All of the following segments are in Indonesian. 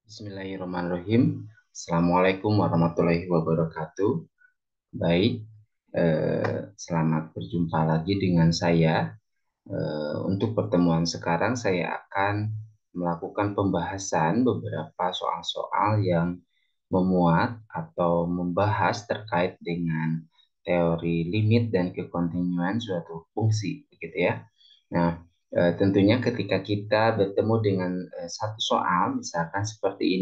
Bismillahirrahmanirrahim. Assalamualaikum warahmatullahi wabarakatuh. Baik, selamat berjumpa lagi dengan saya. Untuk pertemuan sekarang saya akan melakukan pembahasan beberapa soal-soal yang memuat atau membahas terkait dengan teori limit dan kekontinuan suatu fungsi, gitu ya. Nah, tentunya ketika kita bertemu dengan satu soal, misalkan seperti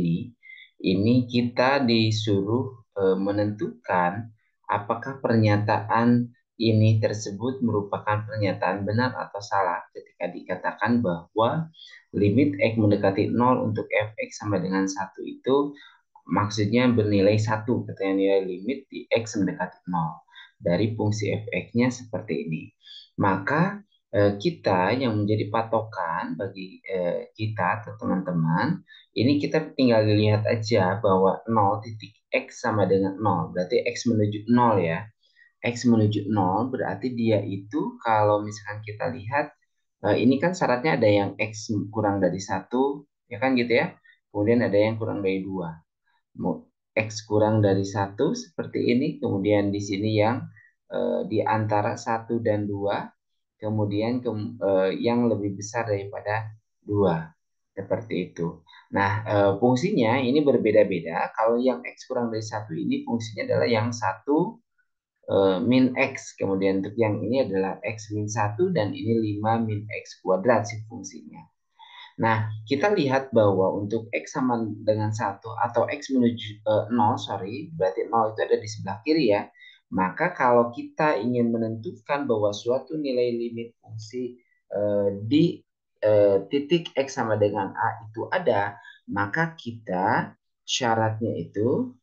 ini kita disuruh menentukan apakah pernyataan ini tersebut merupakan pernyataan benar atau salah ketika dikatakan bahwa limit x mendekati 0 untuk fx sama dengan 1 itu maksudnya bernilai 1, katanya nilai limit di x mendekati 0 dari fungsi fx-nya seperti ini. Maka kita yang menjadi patokan bagi kita atau teman-teman, ini kita tinggal lihat aja bahwa 0 titik x sama dengan 0, berarti x menuju 0 ya. X menuju 0 berarti dia itu kalau misalkan kita lihat, ini kan syaratnya ada yang x kurang dari 1, ya kan gitu ya. Kemudian ada yang kurang dari 2. X kurang dari 1 seperti ini, kemudian di sini yang di antara 1 dan 2, kemudian yang lebih besar daripada 2. Seperti itu. Nah, fungsinya ini berbeda-beda. Kalau yang X kurang dari 1 ini fungsinya adalah yang 1 min X. Kemudian untuk yang ini adalah X min 1 dan ini 5 min X kuadrat sih fungsinya. Nah, kita lihat bahwa untuk X sama dengan 1 atau X menuju 0, sorry, berarti 0 itu ada di sebelah kiri ya. Maka kalau kita ingin menentukan bahwa suatu nilai limit fungsi di titik X sama dengan A itu ada, maka kita syaratnya itu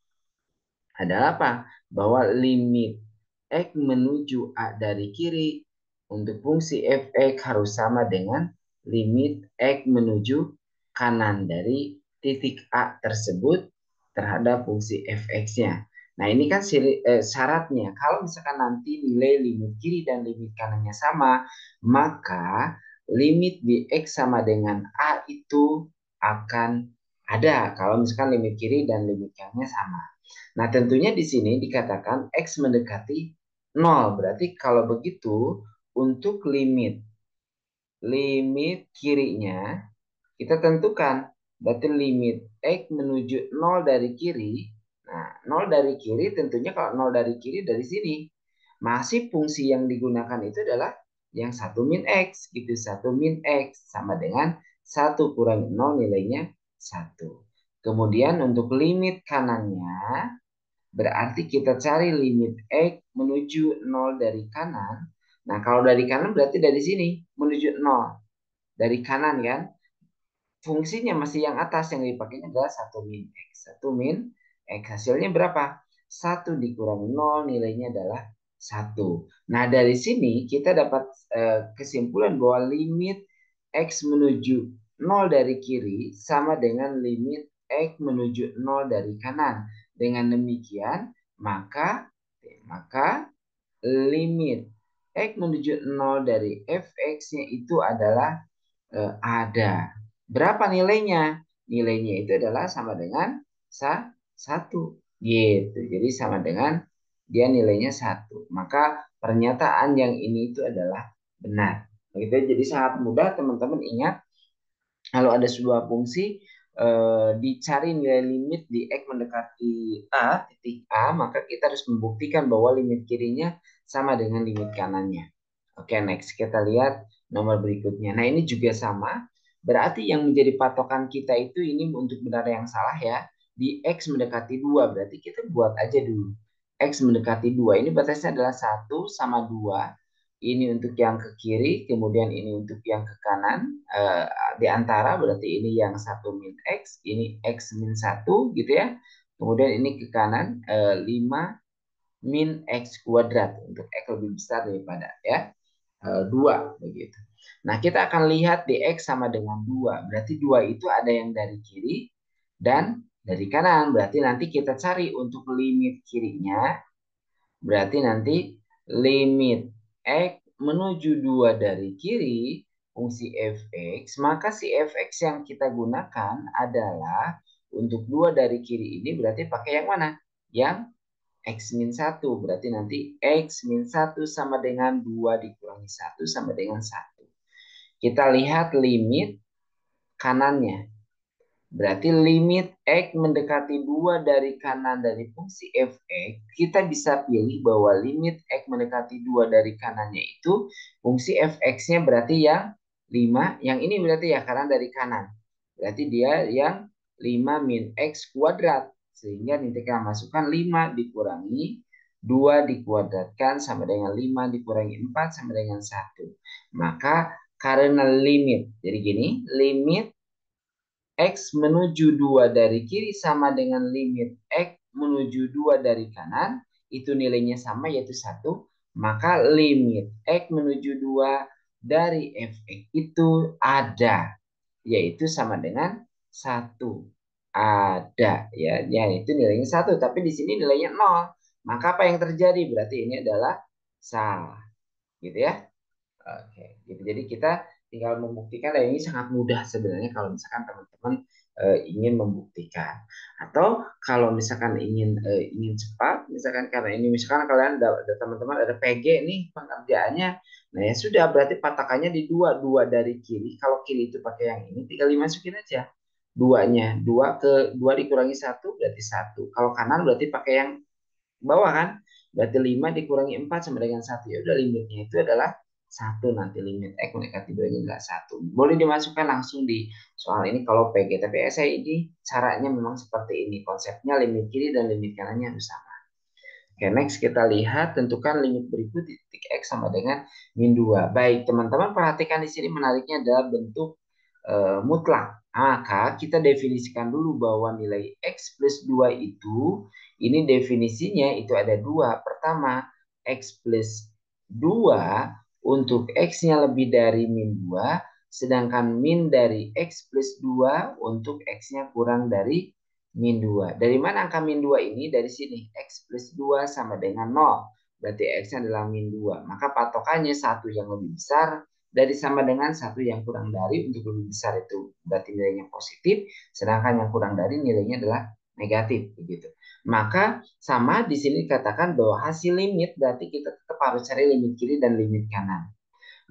adalah apa? Bahwa limit X menuju A dari kiri untuk fungsi fx harus sama dengan limit X menuju kanan dari titik A tersebut terhadap fungsi fx-nya. Nah, ini kan syaratnya. Kalau misalkan nanti nilai limit kiri dan limit kanannya sama, maka limit di X sama dengan A itu akan ada kalau misalkan limit kiri dan limit kanannya sama. Nah, tentunya di sini dikatakan X mendekati 0. Berarti kalau begitu untuk limit kirinya kita tentukan. Berarti limit X menuju 0 dari kiri. Nah, 0 dari kiri tentunya kalau 0 dari kiri dari sini. Masih fungsi yang digunakan itu adalah yang 1 min X gitu. 1 min X sama dengan 1 kurangi 0 nilainya 1. Kemudian untuk limit kanannya berarti kita cari limit X menuju 0 dari kanan. Nah, kalau dari kanan berarti dari sini menuju 0. Dari kanan kan. Fungsinya masih yang atas, yang dipakainya adalah 1 min X. 1 min X hasilnya berapa? 1 dikurangi 0 nilainya adalah 1. Nah, dari sini kita dapat kesimpulan bahwa limit X menuju 0 dari kiri sama dengan limit X menuju 0 dari kanan. Dengan demikian, maka limit X menuju 0 dari fx-nya itu adalah ada. Berapa nilainya? Nilainya itu adalah sama dengan 1. Gitu. Jadi sama dengan dia nilainya 1. Maka pernyataan yang ini itu adalah benar. Begitu. Jadi sangat mudah teman-teman ingat kalau ada sebuah fungsi dicari nilai limit di X mendekati A, titik A, maka kita harus membuktikan bahwa limit kirinya sama dengan limit kanannya. Oke, next kita lihat nomor berikutnya. Nah, ini juga sama. Berarti yang menjadi patokan kita itu ini untuk benar yang salah ya. Di X mendekati 2, berarti kita buat aja dulu. X mendekati 2, ini batasnya adalah 1 sama 2. Ini untuk yang ke kiri, kemudian ini untuk yang ke kanan. Di antara berarti ini yang 1 min X, ini X min 1 gitu ya. Kemudian ini ke kanan 5 min X kuadrat untuk X lebih besar daripada ya 2 begitu. Nah, kita akan lihat di X sama dengan 2. Berarti 2 itu ada yang dari kiri dan dari kanan. Berarti nanti kita cari untuk limit kirinya. Berarti nanti limit X menuju 2 dari kiri fungsi fx, maka si fx yang kita gunakan adalah untuk 2 dari kiri ini berarti pakai yang mana? Yang X min 1. Berarti nanti X min 1 sama dengan 2 dikurangi 1 sama dengan 1. Kita lihat limit kanannya. Berarti limit X mendekati 2 dari kanan dari fungsi f(x), kita bisa pilih bahwa limit X mendekati 2 dari kanannya itu fungsi f(x)-nya berarti yang 5. Yang ini berarti ya kanan dari kanan. Berarti dia yang 5 min X kuadrat. Sehingga nanti kita masukkan 5 dikurangi 2 dikuadratkan sama dengan 5 dikurangi 4 sama dengan 1. Maka karena limit, jadi gini, limit X menuju 2 dari kiri sama dengan limit X menuju 2 dari kanan, itu nilainya sama yaitu 1. Maka limit X menuju 2 dari fx itu ada, yaitu sama dengan 1. Ada, ya, itu nilainya 1, tapi di sini nilainya 0. Maka apa yang terjadi? Berarti ini adalah salah. Gitu ya. Oke, gitu. Jadi kita tinggal membuktikan, dan ini sangat mudah sebenarnya kalau misalkan teman-teman ingin membuktikan. Atau kalau misalkan ingin cepat, misalkan karena ini misalkan kalian ada teman-teman ada PG nih pengerjaannya, nah ya sudah berarti patakannya di dua dari kiri. Kalau kiri itu pakai yang ini, tinggal dimasukin aja duanya, 2 dikurangi 1 berarti 1. Kalau kanan berarti pakai yang bawah kan, berarti 5 dikurangi 4 sama dengan 1. Ya udah limitnya itu adalah 1. Nanti limit X mendekati 2 adalah 1. Boleh dimasukkan langsung di soal ini kalau PG, tapi saya ini caranya memang seperti ini, konsepnya limit kiri dan limit kanannya harus sama. Oke, next kita lihat tentukan limit berikut di titik X sama dengan min 2. Baik, teman-teman perhatikan di sini menariknya adalah bentuk mutlak. Maka kita definisikan dulu bahwa nilai X plus 2 itu, ini definisinya itu ada 2. Pertama, X plus 2 untuk X-nya lebih dari min 2, sedangkan min dari X plus 2 untuk X-nya kurang dari min 2. Dari mana angka min 2 ini? Dari sini. X plus 2 sama dengan 0. Berarti X-nya adalah min 2. Maka patokannya satu yang lebih besar dari sama dengan satu yang kurang dari. Untuk lebih besar itu berarti nilainya positif. Sedangkan yang kurang dari nilainya adalah negatif. Begitu. Maka sama di sini dikatakan bahwa hasil limit berarti kita tetap harus cari limit kiri dan limit kanan.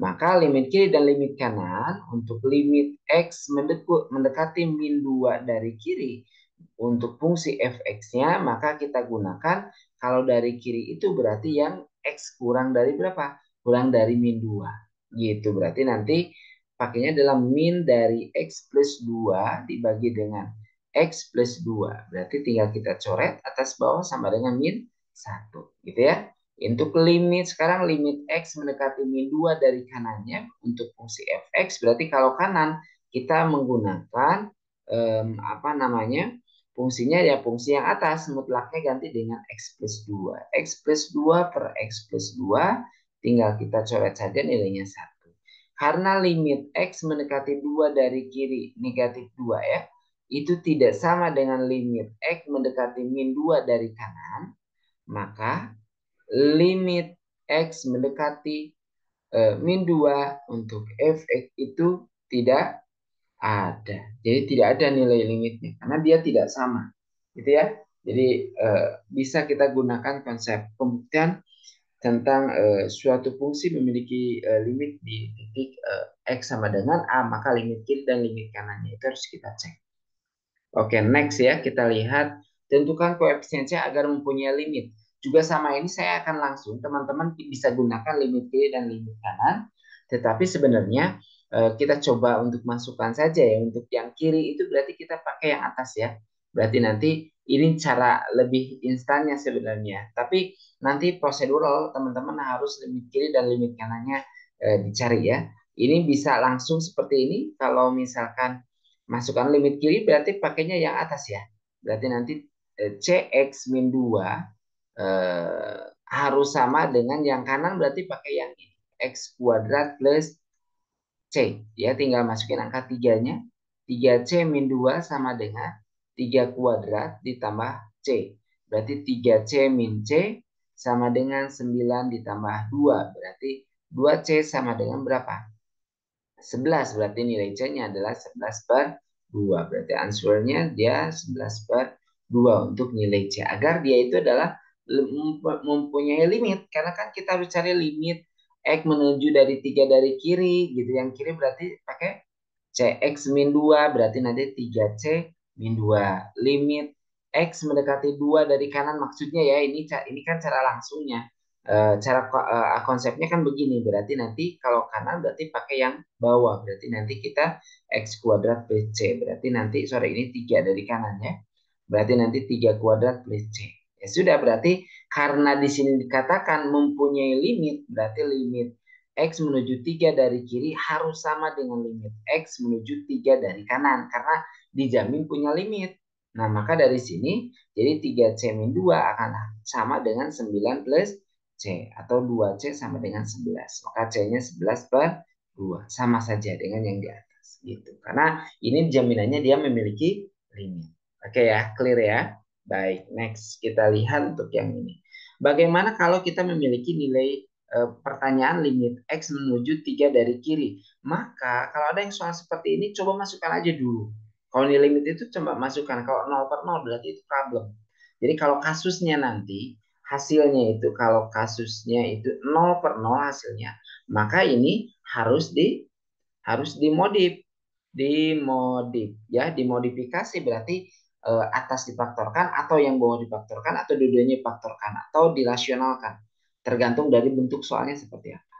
Maka limit kiri dan limit kanan untuk limit X mendekati min 2 dari kiri untuk fungsi fx-nya, maka kita gunakan kalau dari kiri itu berarti yang X kurang dari berapa? Kurang dari min 2. Gitu, berarti nanti pakainya adalah min dari X plus 2 dibagi dengan X plus 2. Berarti tinggal kita coret atas bawah sama dengan min 1. Gitu ya. Untuk limit, sekarang limit X mendekati min 2 dari kanannya untuk fungsi fx, berarti kalau kanan kita menggunakan apa namanya, fungsinya ya fungsi yang atas, mutlaknya ganti dengan X plus 2. X plus 2 per X plus 2, tinggal kita coret saja nilainya 1. Karena limit X mendekati 2 dari kiri negatif 2 ya, itu tidak sama dengan limit X mendekati min 2 dari kanan, maka limit X mendekati min 2 untuk fx itu tidak ada. Jadi tidak ada nilai limitnya karena dia tidak sama. Gitu ya. Jadi bisa kita gunakan konsep pembuktian tentang suatu fungsi memiliki limit di titik X sama dengan A, maka limit kiri dan limit kanannya itu harus kita cek. Oke, next ya, kita lihat tentukan koefisiennya agar mempunyai limit. Juga sama ini saya akan langsung, teman-teman bisa gunakan limit kiri dan limit kanan. Tetapi sebenarnya kita coba untuk masukkan saja ya. Untuk yang kiri itu berarti kita pakai yang atas ya. Berarti nanti ini cara lebih instannya sebenarnya. Tapi nanti prosedural teman-teman harus limit kiri dan limit kanannya dicari ya. Ini bisa langsung seperti ini kalau misalkan masukkan limit kiri berarti pakainya yang atas ya. Berarti nanti CX min 2 harus sama dengan yang kanan, berarti pakai yang ini. X kuadrat plus C. Ya, tinggal masukin angka 3-nya. 3C min 2 sama dengan 3 kuadrat ditambah C. Berarti 3C min C sama dengan 9 ditambah 2. Berarti 2C sama dengan berapa? 11, berarti nilai C-nya adalah 11/2. 2. Berarti answernya dia 11/2 untuk nilai C. Agar dia itu adalah mempunyai limit. Karena kan kita harus cari limit X menuju dari 3 dari kiri gitu. Yang kiri berarti pakai Cx min 2 berarti nanti 3C min 2. Limit X mendekati 2 dari kanan maksudnya ya ini kan cara langsungnya. Konsepnya kan begini, berarti nanti kalau kanan berarti pakai yang bawah, berarti nanti kita X kuadrat plus C, berarti nanti sore ini 3 dari kanan ya, berarti nanti 3 kuadrat plus C. Ya sudah, berarti karena di sini dikatakan mempunyai limit, berarti limit X menuju 3 dari kiri harus sama dengan limit X menuju 3 dari kanan, karena dijamin punya limit. Nah, maka dari sini, jadi 3C min 2 akan sama dengan 9 plus C. Atau 2C sama dengan 11. Maka C-nya 11/2. Sama saja dengan yang di atas. Gitu. Karena ini jaminannya dia memiliki limit. Oke ya, clear ya. Baik, next kita lihat untuk yang ini. Bagaimana kalau kita memiliki nilai pertanyaan limit X menuju 3 dari kiri? Maka kalau ada yang soal seperti ini, coba masukkan aja dulu. Kalau nilai limit itu coba masukkan. Kalau 0/0 berarti itu problem. Jadi kalau kasusnya nanti, hasilnya itu kalau kasusnya itu 0/0 hasilnya, maka ini harus dimodif ya, dimodifikasi berarti atas difaktorkan atau yang bawah difaktorkan atau dua-duanya difaktorkan atau dirasionalkan, tergantung dari bentuk soalnya seperti apa.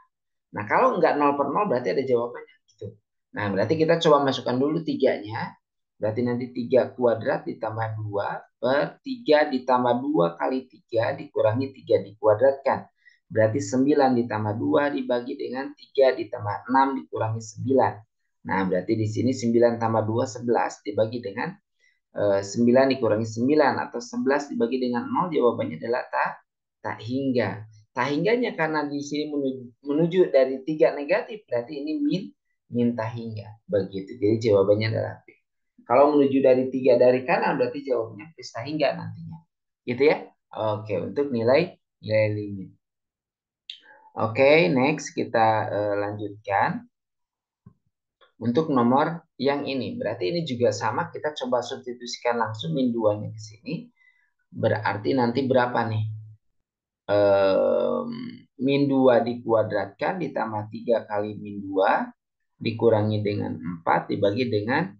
Nah, kalau enggak 0/0 berarti ada jawabannya gitu. Nah, berarti kita coba masukkan dulu tiganya. Berarti nanti 3 kuadrat ditambah 2 per 3 ditambah 2 kali 3 dikurangi 3 dikuadratkan. Berarti 9 ditambah 2 dibagi dengan 3 ditambah 6 dikurangi 9. Nah, berarti di sini 9 tambah 2 11 dibagi dengan 9 dikurangi 9 atau 11 dibagi dengan 0, jawabannya adalah tak hingga. Tak hingganya karena di sini menuju dari 3 negatif, berarti ini min tak hingga. Begitu. Jadi jawabannya adalah B. Kalau menuju dari 3 dari kanan berarti jawabannya plus tak hingga nantinya. Gitu ya. Oke, untuk nilai limit. Oke, next kita lanjutkan. Untuk nomor yang ini, berarti ini juga sama, kita coba substitusikan langsung min 2-nya ke sini. Berarti nanti berapa nih? Min 2 dikuadratkan ditambah 3 kali min 2 dikurangi dengan 4 dibagi dengan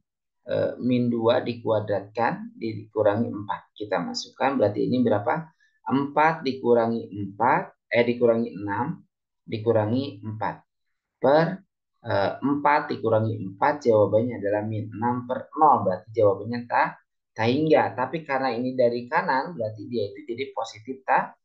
min 2 dikuadratkan dikurangi 4. Kita masukkan berarti ini berapa? 4 dikurangi 4, dikurangi 6 dikurangi 4 per 4 dikurangi 4 jawabannya adalah min 6/0, berarti jawabannya tak hingga. Tapi karena ini dari kanan berarti dia itu jadi positif tak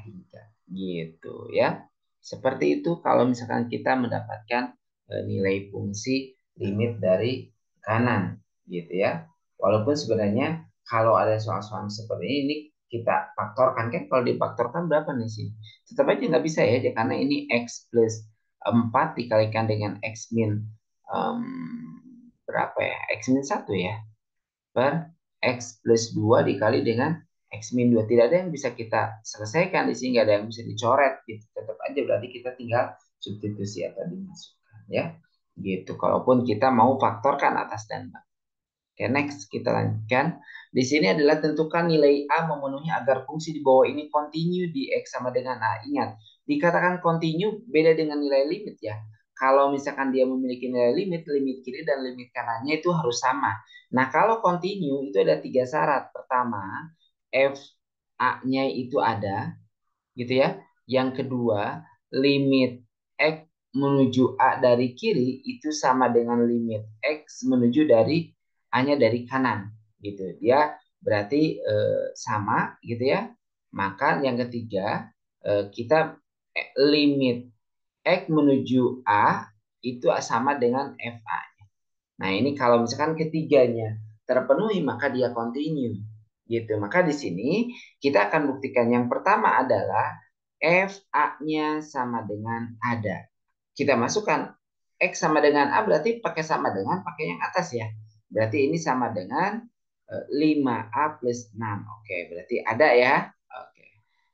hingga gitu ya. Seperti itu kalau misalkan kita mendapatkan nilai fungsi limit dari kanan gitu ya. Walaupun sebenarnya kalau ada soal-soal seperti ini kita faktorkan, kan kalau difaktorkan berapa nih sih? Tetap aja nggak bisa ya karena ini X plus 4 dikalikan dengan X min berapa ya? X min 1 ya. Per X plus 2 dikali dengan X min 2. Tidak ada yang bisa kita selesaikan di sini, nggak ada yang bisa dicoret gitu. Tetap aja berarti kita tinggal substitusi atau dimasukkan ya. Gitu. Kalaupun kita mau faktorkan atas dan bawah. Oke, next kita lanjutkan. Di sini adalah tentukan nilai A memenuhi agar fungsi di bawah ini continue di X sama dengan A. Ingat, dikatakan continue beda dengan nilai limit ya. Kalau misalkan dia memiliki nilai limit, limit kiri dan limit kanannya itu harus sama. Nah, kalau continue itu ada 3 syarat. Pertama, F A-nya itu ada, gitu ya. Yang kedua, limit X menuju A dari kiri itu sama dengan limit X menuju dari A-nya dari kanan gitu. Dia berarti sama gitu ya. Maka yang ketiga kita limit X menuju A itu sama dengan FA-nya. Nah, ini kalau misalkan ketiganya terpenuhi maka dia continue gitu. Maka di sini kita akan buktikan yang pertama adalah FA-nya sama dengan ada. Kita masukkan X sama dengan A berarti pakai sama dengan pakai yang atas ya. Berarti ini sama dengan 5A plus 6. Oke, berarti ada ya. Oke.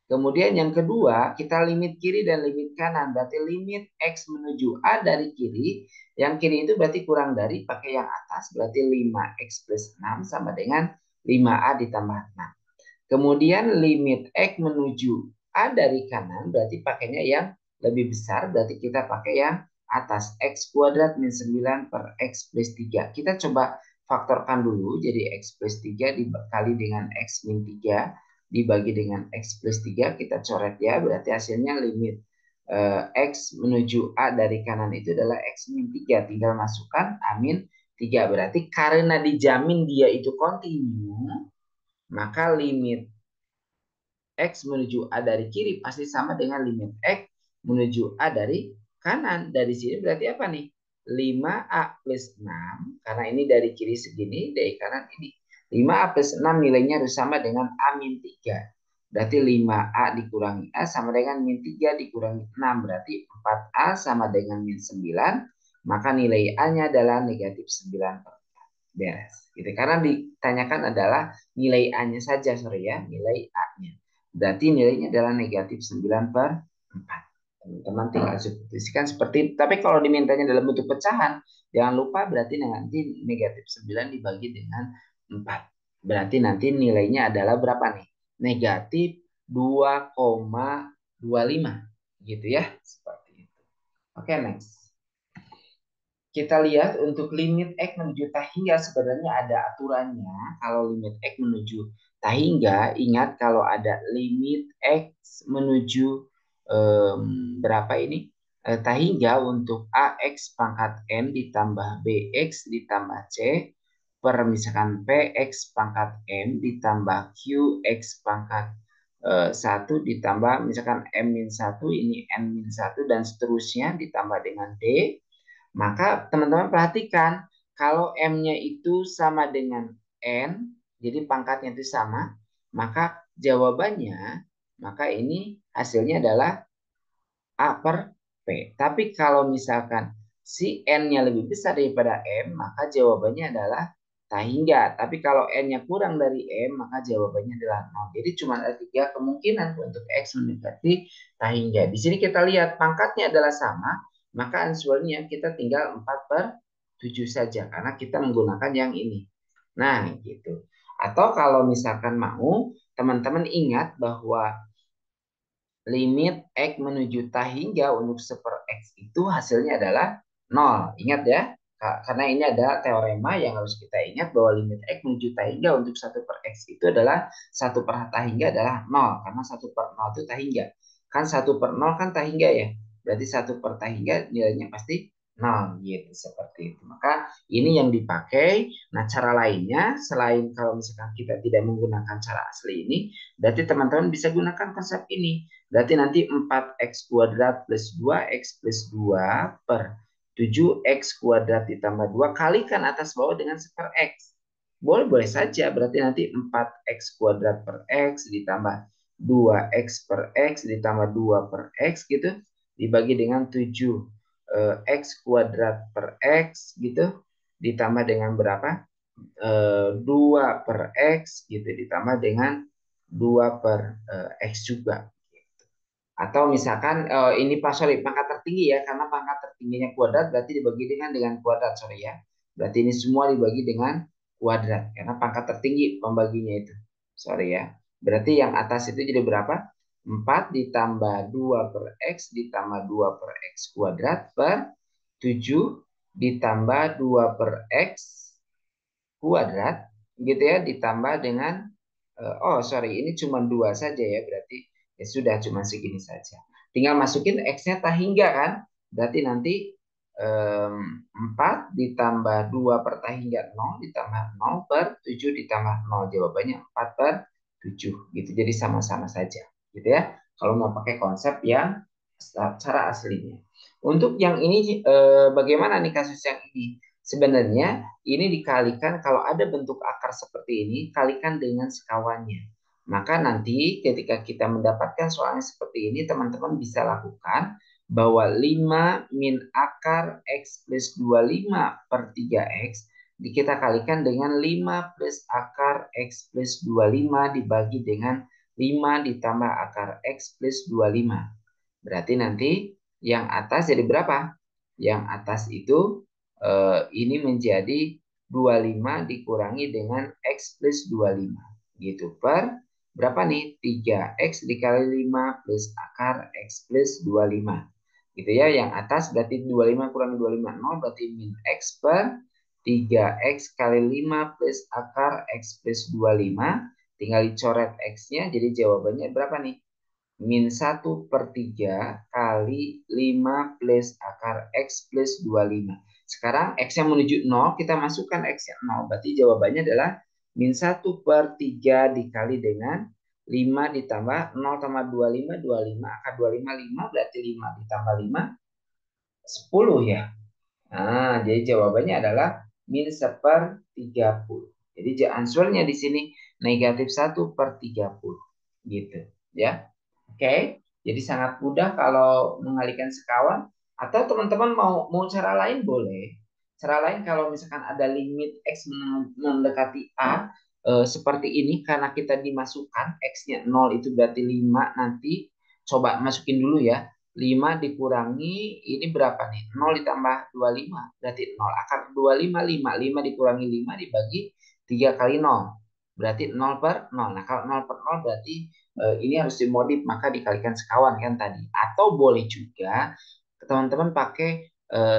Kemudian yang kedua, kita limit kiri dan limit kanan. Berarti limit X menuju A dari kiri. Yang kiri itu berarti kurang dari, pakai yang atas. Berarti 5X plus 6 sama dengan 5A ditambah 6. Kemudian limit X menuju A dari kanan. Berarti pakainya yang lebih besar. Berarti kita pakai yang atas. X kuadrat min 9 per X plus 3. Kita coba faktorkan dulu. Jadi X plus 3 dikali dengan X min 3 dibagi dengan X plus 3, kita coret ya, berarti hasilnya limit X menuju A dari kanan itu adalah X min 3, tinggal masukkan A min 3, berarti karena dijamin dia itu kontinu, maka limit X menuju A dari kiri pasti sama dengan limit X menuju A dari kanan. Dari sini berarti apa nih? 5A plus 6, karena ini dari kiri segini, dari kanan ini. 5A plus 6 nilainya harus sama dengan A min 3. Berarti 5A dikurangi A sama dengan min 3 dikurangi 6. Berarti 4A sama dengan min 9. Maka nilai A-nya adalah negatif 9 per beres. Gitu. Karena ditanyakan adalah nilai A-nya saja, sorry ya, nilai A-nya. Berarti nilainya adalah negatif 9 per 4. Teman-teman tinggal substitusikan seperti itu. Tapi kalau dimintanya dalam bentuk pecahan, jangan lupa berarti nanti negatif 9 dibagi dengan 4. Berarti nanti nilainya adalah berapa nih? Negatif 2,25. Gitu ya. Seperti itu. Oke, next. Kita lihat untuk limit X menuju tahingga sebenarnya ada aturannya. Kalau limit X menuju tahingga, ingat kalau ada limit X menuju berapa ini? Tahingga untuk AX pangkat M ditambah BX ditambah C per misalkan PX pangkat M ditambah QX pangkat 1 ditambah misalkan M-1 ini N-1 dan seterusnya ditambah dengan D. Maka teman-teman perhatikan kalau M-nya itu sama dengan N, jadi pangkatnya itu sama, maka jawabannya, maka ini hasilnya adalah A per P. Tapi kalau misalkan si N-nya lebih besar daripada M, maka jawabannya adalah tahingga. Tapi kalau N-nya kurang dari M, maka jawabannya adalah 0. Jadi cuma ada 3 kemungkinan untuk X mendekati tahingga. Di sini kita lihat pangkatnya adalah sama, maka answernya kita tinggal 4 per 7 saja. Karena kita menggunakan yang ini. Nah, gitu. Atau kalau misalkan mau, teman-teman ingat bahwa limit X menuju tahingga untuk 1 per X itu hasilnya adalah 0. Ingat ya, karena ini ada teorema yang harus kita ingat bahwa limit X menuju tahingga untuk 1 per X itu adalah 1 per tahingga adalah 0. Karena 1 per 0 itu tahingga. Kan 1 per 0 kan tahingga ya. Berarti 1 per tahingga nilainya pasti 0 gitu seperti itu. Maka ini yang dipakai. Nah, cara lainnya selain kalau misalkan kita tidak menggunakan cara asli ini, berarti teman-teman bisa gunakan konsep ini. Berarti nanti 4x kuadrat plus 2x plus 2 per 7x kuadrat ditambah 2 kalikan atas bawah dengan 1 per x. Boleh-boleh saja. Berarti nanti 4x kuadrat per x ditambah 2x per x ditambah 2 per x gitu. Dibagi dengan 7x kuadrat per x gitu. Ditambah dengan berapa? 2 per x gitu. Ditambah dengan 2 per x juga. Atau misalkan ini sorry, pangkat tertinggi ya, karena pangkat tertingginya kuadrat berarti dibagi dengan kuadrat, sorry ya. Berarti ini semua dibagi dengan kuadrat karena pangkat tertinggi pembaginya itu. Sorry ya. Berarti yang atas itu jadi berapa? 4 ditambah 2 per X ditambah 2 per X kuadrat per 7 ditambah 2 per X kuadrat gitu ya, ditambah dengan oh sorry, ini cuma 2 saja ya, berarti ya sudah cuma segini saja. Tinggal masukin X-nya tahingga kan, berarti nanti 4 ditambah 2 per tahingga 0 ditambah 0 per 7 ditambah 0. Jawabannya 4 per 7 gitu. Jadi sama-sama saja gitu ya. Kalau mau pakai konsep yang cara aslinya. Untuk yang ini bagaimana nih kasus yang ini? Sebenarnya ini dikalikan kalau ada bentuk akar seperti ini, kalikan dengan sekawannya. Maka nanti ketika kita mendapatkan soalnya seperti ini, teman-teman bisa lakukan bahwa 5 min akar X plus 25 per 3X kita kalikan dengan 5 plus akar X plus 25 dibagi dengan 5 ditambah akar X plus 25. Berarti nanti yang atas jadi berapa? Yang atas itu ini menjadi 25 dikurangi dengan X plus 25. Gitu per berapa nih? 3X dikali 5 plus akar X plus 25. Gitu ya, yang atas berarti 25 kurangi 25, 0 berarti min X per 3X kali 5 plus akar X plus 25. Tinggal dicoret X-nya, jadi jawabannya berapa nih? Min 1/3 kali 5 plus akar X plus 25. Sekarang X-nya menuju 0, kita masukkan X-nya 0. Berarti jawabannya adalah min 1/3 dikali dengan 5 ditambah 0 tambah 25, 25. Akar 25, 5. Berarti 5 ditambah 5, 10 ya. Nah, jadi jawabannya adalah min 1/30. Jadi answernya di sini negatif 1/30. Gitu ya. Oke, jadi sangat mudah kalau mengalihkan sekawan, atau teman-teman mau mau cara lain boleh. Cara lain kalau misalkan ada limit X mendekati A seperti ini, karena kita dimasukkan X-nya 0 itu berarti 5, nanti coba masukin dulu ya. 5 dikurangi ini berapa nih? 0 ditambah 25 berarti 0. Akar 25, 5. 5 dikurangi 5 dibagi 3 kali 0. Berarti 0 per 0. Nah, kalau 0 per 0 berarti ini harus dimodif, maka dikalikan sekawan kan tadi. Atau boleh juga teman-teman pakai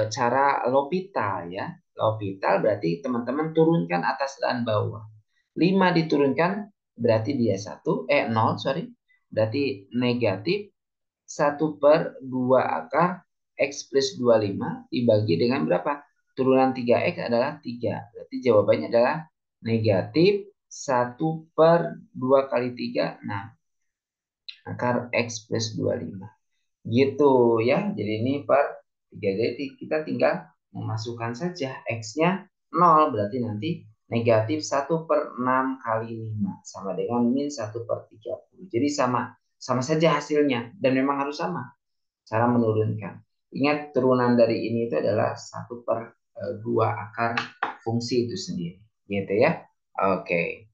cara L'Hopital ya. L'Hopital berarti teman-teman turunkan atas dan bawah. 5 diturunkan berarti dia 0, sorry. Berarti negatif 1/2 akar X plus 25 dibagi dengan berapa? Turunan 3X adalah 3. Berarti jawabannya adalah negatif 1/2 kali 3. Nah, akar X plus 25. Gitu ya. Jadi ini per 3. Jadi kita tinggal memasukkan saja X-nya 0. Berarti nanti negatif 1/6 kali 5. Sama dengan min 1/30. Jadi sama saja hasilnya. Dan memang harus sama cara menurunkan. Ingat turunan dari ini itu adalah 1/2 akar fungsi itu sendiri. Gitu ya. Oke.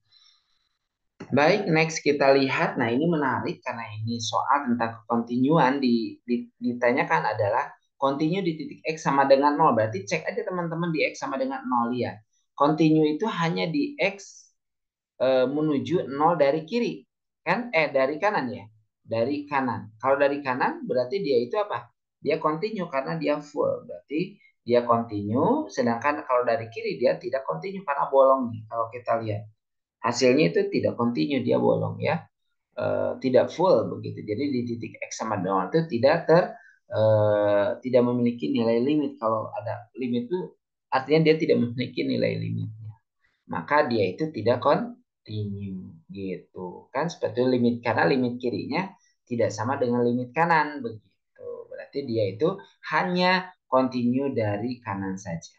Baik, next kita lihat. Nah, ini menarik karena ini soal tentang kontinuan ditanyakan adalah continue di titik X sama dengan 0. Berarti cek aja teman-teman di X sama dengan 0 ya. Continue itu hanya di X menuju 0 dari kiri. Kan? Dari kanan ya. Dari kanan. Kalau dari kanan berarti dia itu apa? Dia continue karena dia full. Berarti dia continue. Sedangkan kalau dari kiri dia tidak continue karena bolong nih. Kalau kita lihat. Hasilnya itu tidak continue, dia bolong ya. Tidak full begitu. Jadi di titik X sama dengan itu tidak memiliki nilai limit. Kalau ada limit itu artinya dia tidak memiliki nilai limitnya. Maka dia itu tidak continue gitu. Kan seperti limit, karena limit kirinya tidak sama dengan limit kanan begitu. Berarti dia itu hanya continue dari kanan saja.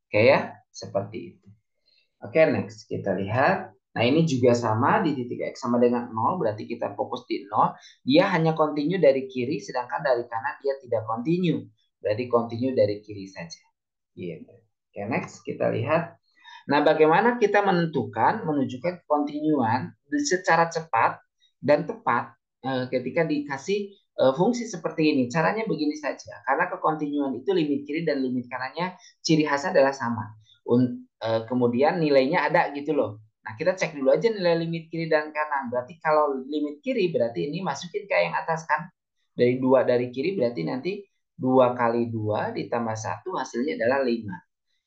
Oke ya, seperti itu. Oke, next kita lihat. Nah, ini juga sama di titik X sama dengan 0, berarti kita fokus di 0. Dia hanya continue dari kiri, sedangkan dari kanan dia tidak continue. Berarti continue dari kiri saja. Gitu. Oke, next kita lihat. Nah, bagaimana kita menunjukkan kontinuan secara cepat dan tepat ketika dikasih fungsi seperti ini. Caranya begini saja. Karena kekontinuan itu limit kiri dan limit kanannya ciri khasnya adalah sama. Kemudian nilainya ada gitu loh. Nah, kita cek dulu aja nilai limit kiri dan kanan. Berarti kalau limit kiri berarti ini masukin ke yang atas kan. Dari 2 dari kiri berarti nanti 2 kali 2 ditambah 1 hasilnya adalah 5.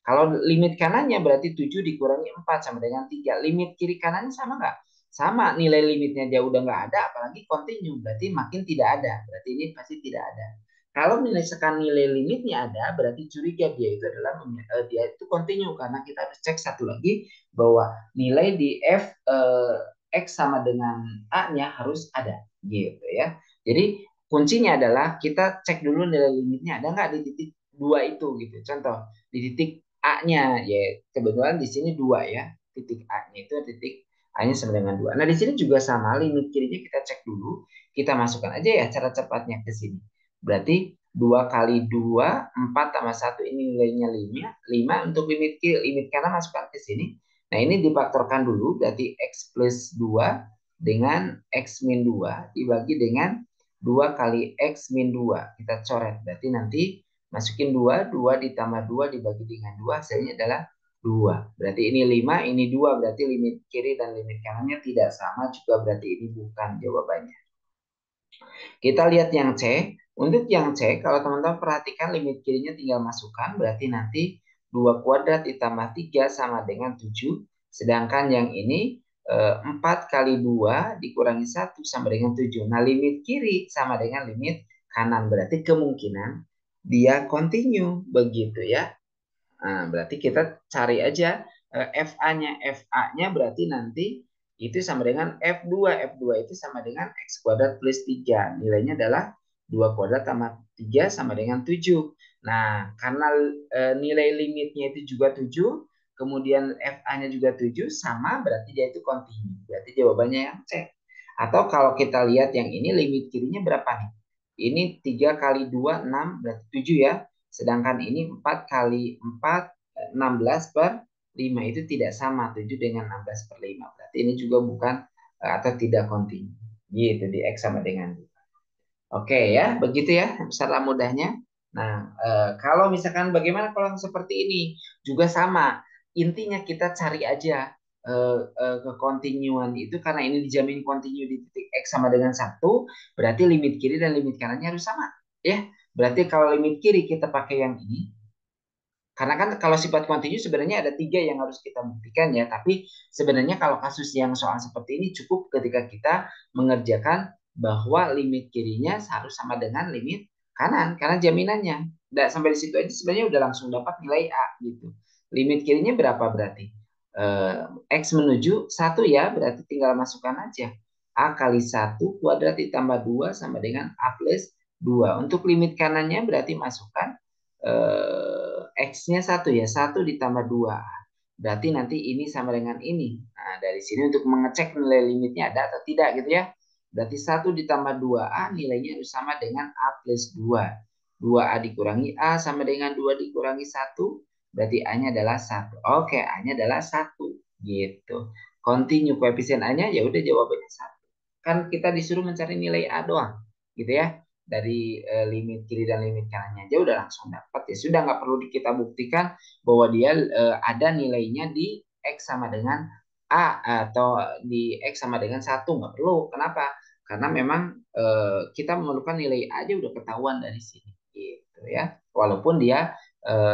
Kalau limit kanannya berarti 7 dikurangi 4 sama dengan 3. Limit kiri kanannya sama nggak? Sama, nilai limitnya dia udah nggak ada, apalagi continue. Berarti makin tidak ada. Berarti ini pasti tidak ada. Kalau misalkan nilai limitnya ada, berarti curiga dia itu adalah dia itu continue, karena kita harus cek satu lagi bahwa nilai di F X sama dengan A-nya harus ada, gitu ya. Jadi kuncinya adalah kita cek dulu nilai limitnya ada nggak di titik 2 itu, gitu. Contoh di titik A-nya, ya kebetulan di sini 2 ya, titik A-nya itu titik A-nya sama dengan 2. Nah, di sini juga sama, limit kirinya kita cek dulu, kita masukkan aja ya cara cepatnya ke sini. Berarti 2 kali 2, 4 tambah 1, ini nilainya 5. 5 untuk limit kiri, limit kanan masukkan ke sini. Nah, ini difaktorkan dulu, berarti X plus 2 dengan X min 2 dibagi dengan 2 kali X min 2. Kita coret. Berarti nanti masukin 2, 2 ditambah 2 dibagi dengan 2, hasilnya adalah 2. Berarti ini 5, ini 2. Berarti limit kiri dan limit kanannya tidak sama juga. Berarti ini bukan jawabannya. Kita lihat yang C. Untuk yang C, kalau teman-teman perhatikan limit kirinya tinggal masukkan. Berarti nanti 2 kuadrat ditambah 3 sama dengan 7. Sedangkan yang ini 4 kali 2 dikurangi 1 sama dengan 7. Nah, limit kiri sama dengan limit kanan. Berarti kemungkinan dia continue. Begitu ya. Nah, berarti kita cari aja FA-nya. FA-nya berarti nanti itu sama dengan F2. F2 itu sama dengan X kuadrat plus 3. Nilainya adalah 2 kuadrat tambah 3 sama dengan 7. Nah, karena nilai limitnya itu juga 7, kemudian FA-nya juga 7, sama berarti dia itu continue. Berarti jawabannya yang C. Atau kalau kita lihat yang ini limit kirinya berapa nih? Ini 3 kali 2, 6, berarti 7 ya. Sedangkan ini 4 kali 4, 16 per 5 itu tidak sama. 7 dengan 16 per 5. Berarti ini juga bukan atau tidak kontinu. Gitu, di X sama dengan 2. Oke ya, begitu ya. Misalnya mudahnya. Nah, kalau misalkan bagaimana kalau seperti ini? Juga sama. Intinya kita cari aja kekontinuan itu karena ini dijamin kontinu di titik X sama dengan 1, berarti limit kiri dan limit kanannya harus sama. Ya, berarti kalau limit kiri kita pakai yang ini, karena kan kalau sifat kontinu sebenarnya ada 3 yang harus kita buktikan ya. Tapi sebenarnya kalau kasus yang soal seperti ini cukup ketika kita mengerjakan bahwa limit kirinya harus sama dengan limit kanan. Karena jaminannya. Dan sampai di situ aja sebenarnya udah langsung dapat nilai A gitu. Limit kirinya berapa berarti? X menuju 1 ya. Berarti tinggal masukkan aja. A kali 1 kuadrat ditambah 2 sama dengan A plus 2. Untuk limit kanannya berarti masukkan X-nya 1 ya, 1 ditambah 2. Berarti nanti ini sama dengan ini. Nah, dari sini untuk mengecek nilai limitnya ada atau tidak gitu ya. Berarti 1 ditambah 2A nilainya harus sama dengan A plus 2. 2A dikurangi A sama dengan 2 dikurangi 1. Berarti A-nya adalah 1. Oke, A-nya adalah 1. Gitu. Continue koefisien A-nya ya udah jawabannya 1. Kan kita disuruh mencari nilai A doang. Gitu ya, dari limit kiri dan limit kanannya aja udah langsung dapat ya sudah, nggak perlu kita buktikan bahwa dia ada nilainya di X sama dengan A atau di X sama dengan 1, nggak perlu. Kenapa? Karena memang kita memerlukan nilai A aja udah ketahuan dari sini gitu ya, walaupun dia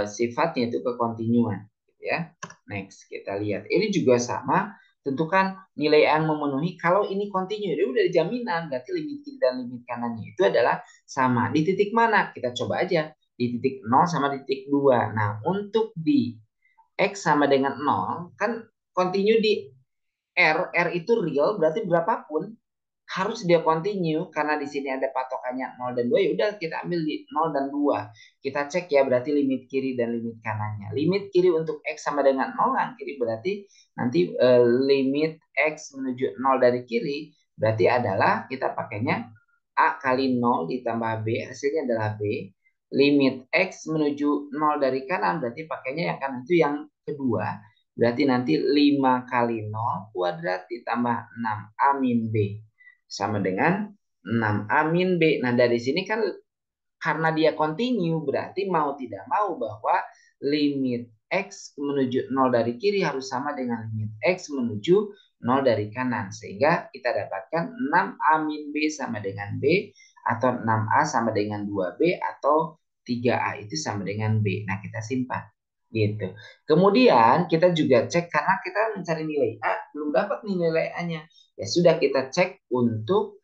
sifatnya itu kekontinuan gitu ya. Next kita lihat ini juga sama, tentukan nilai yang memenuhi. Kalau ini kontinu, dia udah jaminan berarti limit kiri dan limit kanannya itu adalah sama. Di titik mana? Kita coba aja. Di titik 0 sama di titik 2. Nah, untuk di X sama dengan 0, kan kontinu di R itu real, berarti berapapun harus dia continue karena di sini ada patokannya 0 dan 2, ya udah kita ambil di 0 dan 2. Kita cek ya berarti limit kiri dan limit kanannya. Limit kiri untuk X sama dengan 0 kan kiri, berarti nanti limit X menuju 0 dari kiri berarti adalah kita pakainya A kali 0 ditambah B, hasilnya adalah B. Limit X menuju 0 dari kanan berarti pakainya yang kanan itu yang kedua. Berarti nanti 5 kali 0 kuadrat ditambah 6A min B sama dengan 6A min B. Nah, dari sini kan karena dia continue berarti mau tidak mau bahwa limit X menuju 0 dari kiri harus sama dengan limit X menuju 0 dari kanan. Sehingga kita dapatkan 6A min B sama dengan B, atau 6A sama dengan 2B, atau 3A itu sama dengan B. Nah, kita simpan. Gitu. Kemudian kita juga cek karena kita mencari nilai A, belum dapat nih nilai A-nya. Ya sudah, kita cek untuk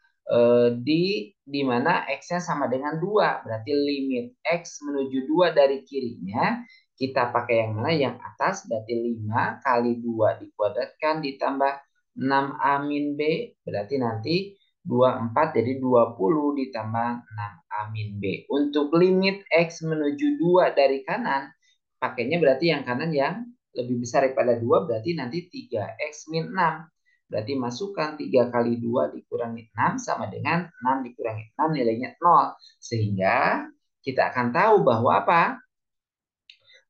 di mana X-nya sama dengan 2. Berarti limit X menuju 2 dari kirinya kita pakai yang mana? Yang atas, berarti 5 kali 2 dikuadratkan ditambah 6A min B. Berarti nanti 24 jadi 20 ditambah 6A min B. Untuk limit X menuju 2 dari kanan, pakainya berarti yang kanan yang lebih besar daripada 2, berarti nanti 3X min 6. Berarti masukkan 3 kali 2 dikurangi 6 sama dengan 6 dikurangi 6 nilainya 0. Sehingga kita akan tahu bahwa apa?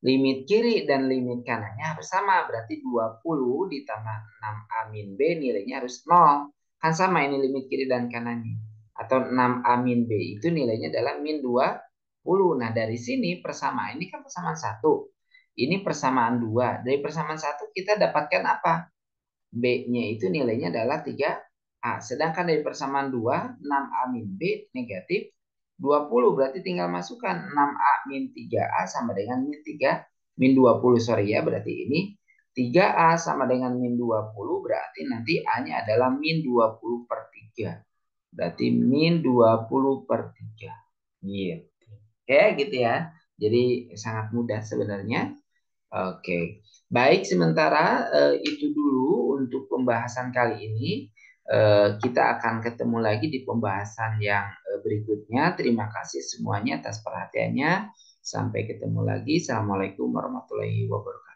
Limit kiri dan limit kanannya harus sama. Berarti 20 ditambah 6A min B nilainya harus 0. Kan sama ini limit kiri dan kanannya. Atau 6A min B itu nilainya adalah min 20. Nah, dari sini persamaan ini kan persamaan 1. Ini persamaan 2. Dari persamaan 1 kita dapatkan apa? B-nya itu nilainya adalah 3A. Sedangkan dari persamaan 2, 6A min B negatif 20. Berarti tinggal masukkan 6A min 3A sama dengan min 3, min 20. Sorry ya, berarti ini 3A sama dengan min 20. Berarti nanti A-nya adalah min 20 per 3. Berarti min 20 per 3. Gitu. Oke, gitu ya. Jadi sangat mudah sebenarnya. Oke, baik. Sementara itu dulu untuk pembahasan kali ini. Kita akan ketemu lagi di pembahasan yang berikutnya. Terima kasih semuanya atas perhatiannya. Sampai ketemu lagi. Assalamualaikum warahmatullahi wabarakatuh.